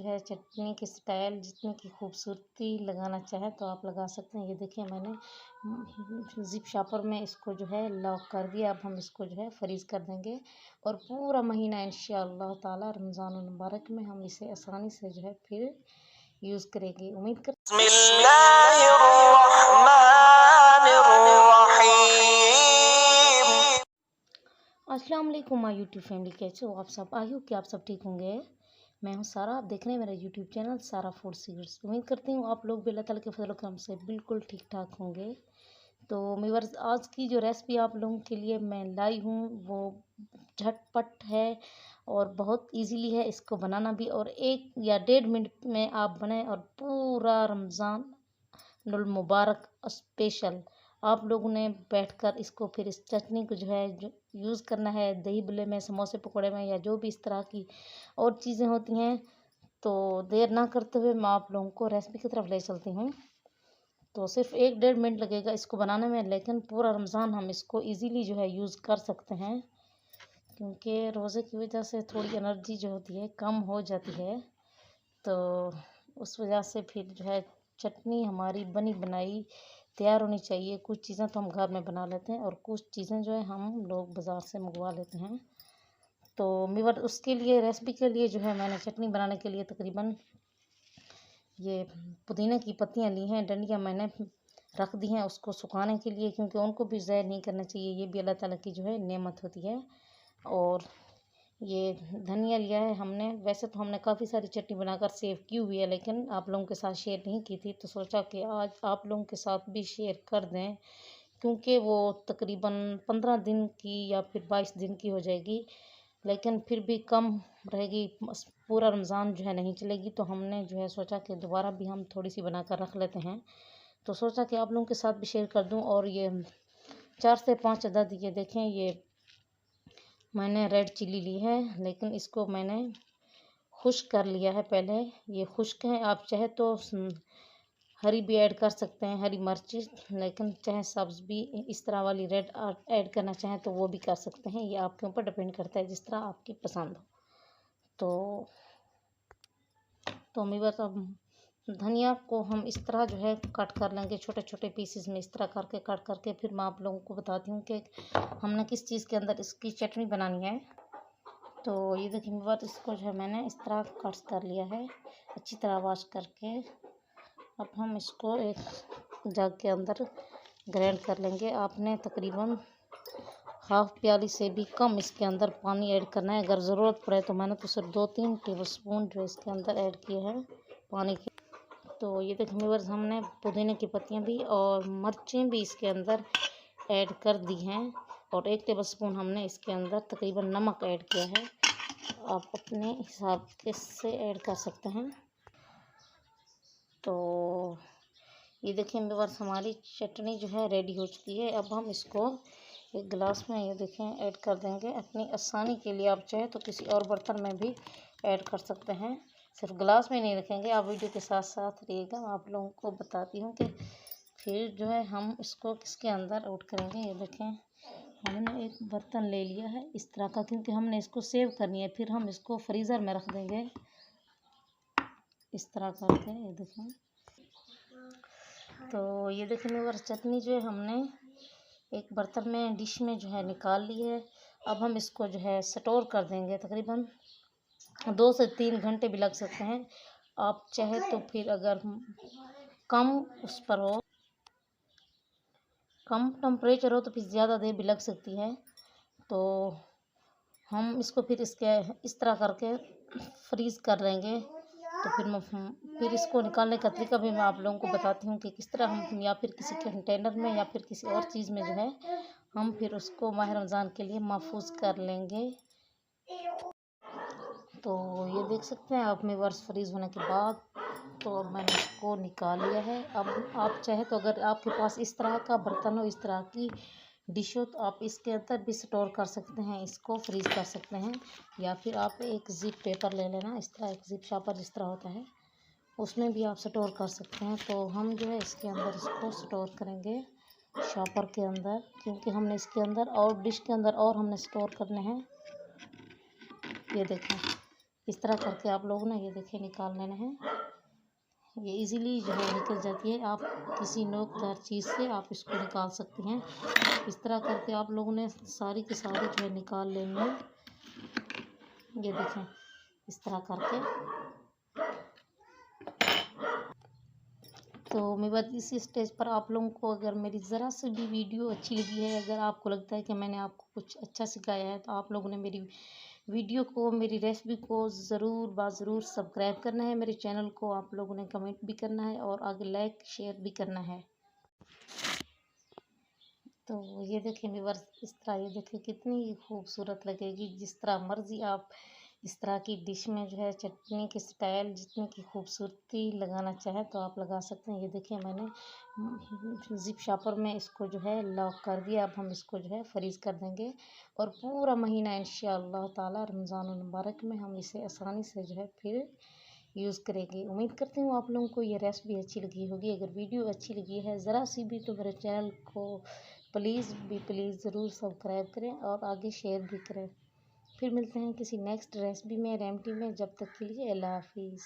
जो है चटनी की स्टाइल जितनी की खूबसूरती लगाना चाहे तो आप लगा सकते हैं। ये देखिए मैंने ज़िप शॉपर में इसको जो है लॉक कर दिया। अब हम इसको जो है फ्रीज़ कर देंगे और पूरा महीना इंशाअल्लाह ताला रमज़ान मुबारक में हम इसे आसानी से जो है फिर यूज़ करेंगे। उम्मीद कर अस्सलाम वालेकुम माय यूट्यूब फैमिली, कैसे हो आप सब? आई होप कि आप सब ठीक होंगे। मैं हूं सारा, आप देख रहे हैं मेरा यूट्यूब चैनल सारा फूड सीक्रेट्स। उम्मीद करती हूँ आप लोग भी अल्लाह ताला के फजल करम से बिल्कुल ठीक ठाक होंगे। तो मेरे आज की जो रेसिपी आप लोगों के लिए मैं लाई हूँ वो झटपट है और बहुत इजीली है इसको बनाना भी, और 1 या 1.5 मिनट में आप बनाएं और पूरा रमज़ान मुबारक स्पेशल आप लोगों ने बैठकर इसको फिर इस चटनी को जो है जो यूज़ करना है दही बल्ले में, समोसे पकौड़े में, या जो भी इस तरह की और चीज़ें होती हैं। तो देर ना करते हुए मैं आप लोगों को रेसिपी की तरफ ले चलती हूँ। तो सिर्फ 1-1.5 मिनट लगेगा इसको बनाने में, लेकिन पूरा रमज़ान हम इसको इजीली जो है यूज़ कर सकते हैं, क्योंकि रोज़े की वजह से थोड़ी एनर्जी जो होती है कम हो जाती है। तो उस वजह से फिर जो है चटनी हमारी बनी बनाई तैयार होनी चाहिए। कुछ चीज़ें तो हम घर में बना लेते हैं और कुछ चीज़ें जो है हम लोग बाज़ार से मंगवा लेते हैं। तो मेवर उसके लिए रेसिपी के लिए जो है मैंने चटनी बनाने के लिए तकरीबन ये पुदीने की पत्तियां ली हैं, डंडियां मैंने रख दी हैं उसको सुखाने के लिए, क्योंकि उनको भी ज़ाया नहीं करना चाहिए। ये भी अल्लाह ताला की जो है नेमत होती है। और ये धनिया लिया है हमने। वैसे तो हमने काफ़ी सारी चटनी बनाकर सेव की हुई है, लेकिन आप लोगों के साथ शेयर नहीं की थी, तो सोचा कि आज आप लोगों के साथ भी शेयर कर दें, क्योंकि वो तकरीबन 15 दिन की या फिर 22 दिन की हो जाएगी, लेकिन फिर भी कम रहेगी। पूरा रमज़ान जो है नहीं चलेगी, तो हमने जो है सोचा कि दोबारा भी हम थोड़ी सी बनाकर रख लेते हैं। तो सोचा कि आप लोगों के साथ भी शेयर कर दूं। और ये 4 से 5 अदद ये देखें, ये मैंने रेड चिल्ली ली है, लेकिन इसको मैंने खुश्क कर लिया है पहले। ये खुश्क है, आप चाहे तो हरी भी ऐड कर सकते हैं, हरी मिर्च, लेकिन चाहे सब्ज़ भी इस तरह वाली रेड ऐड करना चाहें तो वो भी कर सकते हैं। ये आपके ऊपर डिपेंड करता है, जिस तरह आपकी पसंद हो। तो मैं बस अब धनिया को हम इस तरह जो है कट कर लेंगे छोटे छोटे पीसेस में, इस तरह करके कट करके। फिर मैं आप लोगों को बताती हूँ कि हमने किस चीज़ के अंदर इसकी चटनी बनानी है। तो ये देखिए मेरे पास इसको जो है मैंने इस तरह कट कर लिया है अच्छी तरह वॉश करके। अब हम इसको एक जग के अंदर ग्राइंड कर लेंगे। आपने तकरीबन हाफ़ प्याली से भी कम इसके अंदर पानी ऐड करना है। अगर ज़रूरत पड़े तो मैंने तो सिर्फ 2-3 टेबलस्पून जो इसके अंदर ऐड किए हैं पानी के। तो ये देखिए व्यूअर्स, हमने पुदीने की पत्तियां भी और मिर्चें भी इसके अंदर ऐड कर दी हैं, और 1 टेबलस्पून हमने इसके अंदर तकरीबन नमक ऐड किया है। आप अपने हिसाब से ऐड कर सकते हैं। तो ये देखिए व्यूअर्स, हमारी चटनी जो है रेडी हो चुकी है। अब हम इसको एक गिलास में ये देखें ऐड कर देंगे। अपनी आसानी के लिए आप चाहे तो किसी और बर्तन में भी ऐड कर सकते हैं, सिर्फ गिलास में नहीं रखेंगे। आप वीडियो के साथ साथ रहिएगा, मैं आप लोगों को बताती हूँ कि फिर जो है हम इसको किसके अंदर ऐड करेंगे। ये देखें हमने एक बर्तन ले लिया है इस तरह का, क्योंकि हमने इसको सेव करनी है, फिर हम इसको फ्रीज़र में रख देंगे इस तरह करके। ये देखें, तो ये देखें मेरे चटनी जो है हमने एक बर्तन में डिश में जो है निकाल ली है। अब हम इसको जो है स्टोर कर देंगे, तकरीबन 2 से 3 घंटे भी लग सकते हैं। आप चाहे तो फिर अगर कम उस पर हो, कम टेम्परेचर हो तो फिर ज़्यादा देर भी लग सकती है। तो हम इसको फिर इसके इस तरह करके फ्रीज़ कर लेंगे। तो फिर इसको निकालने का तरीका भी मैं आप लोगों को बताती हूँ कि किस तरह हम, या फिर किसी कंटेनर में या फिर किसी और चीज़ में जो है हम फिर उसको माह रमज़ान के लिए महफूज कर लेंगे। तो ये देख सकते हैं आप, में वर्ष फ्रीज़ होने के बाद तो अब मैंने इसको निकाल लिया है। अब आप चाहे तो अगर आपके पास इस तरह का बर्तन हो, इस तरह की डिश हो, तो आप इसके अंदर भी स्टोर कर सकते हैं, इसको फ्रीज़ कर सकते हैं। या फिर आप एक ज़िप पेपर ले लेना, इस तरह एक ज़िप शॉपर जिस तरह होता है उसमें भी आप स्टोर कर सकते हैं। तो हम जो है इसके अंदर इसको स्टोर करेंगे शॉपर के अंदर, क्योंकि हमने इसके अंदर और डिश के अंदर और हमने स्टोर करने हैं। ये देखें इस तरह करके आप लोग ना ये देखिए निकाल लेना है। ये इजीली जो है निकल जाती है। आप किसी नोकदार चीज़ से आप इसको निकाल सकते हैं। इस तरह करके आप लोगों ने सारी की सारी जो है निकाल लेनी है। ये देखें इस तरह करके। तो मेरी बात इसी स्टेज पर आप लोगों को अगर मेरी ज़रा से भी वीडियो अच्छी लगी है, अगर आपको लगता है कि मैंने आपको कुछ अच्छा सिखाया है, तो आप लोगों ने मेरी वीडियो को, मेरी रेसिपी को ज़रूर सब्सक्राइब करना है। मेरे चैनल को आप लोगों ने कमेंट भी करना है और आगे लाइक शेयर भी करना है। तो ये देखिए व्यूअर्स, इस तरह ये देखिए कितनी खूबसूरत लगेगी। जिस तरह मर्ज़ी आप इस तरह की डिश में जो है चटनी की स्टाइल जितनी की खूबसूरती लगाना चाहें तो आप लगा सकते हैं। ये देखिए मैंने ज़िप शॉपर में इसको जो है लॉक कर दिया। अब हम इसको जो है फ्रीज़ कर देंगे और पूरा महीना इंशाअल्लाह ताला रमज़ानुल मुबारक में हम इसे आसानी से जो है फिर यूज़ करेंगे। उम्मीद करती हूँ आप लोगों को ये रेसिपी अच्छी लगी होगी। अगर वीडियो अच्छी लगी है ज़रा सी भी तो मेरे चैनल को प्लीज़ ज़रूर सब्सक्राइब करें और आगे शेयर भी करें। फिर मिलते हैं किसी नेक्स्ट रेसिपी में, रेसिपी में। जब तक के लिए अल्लाह हाफिज़।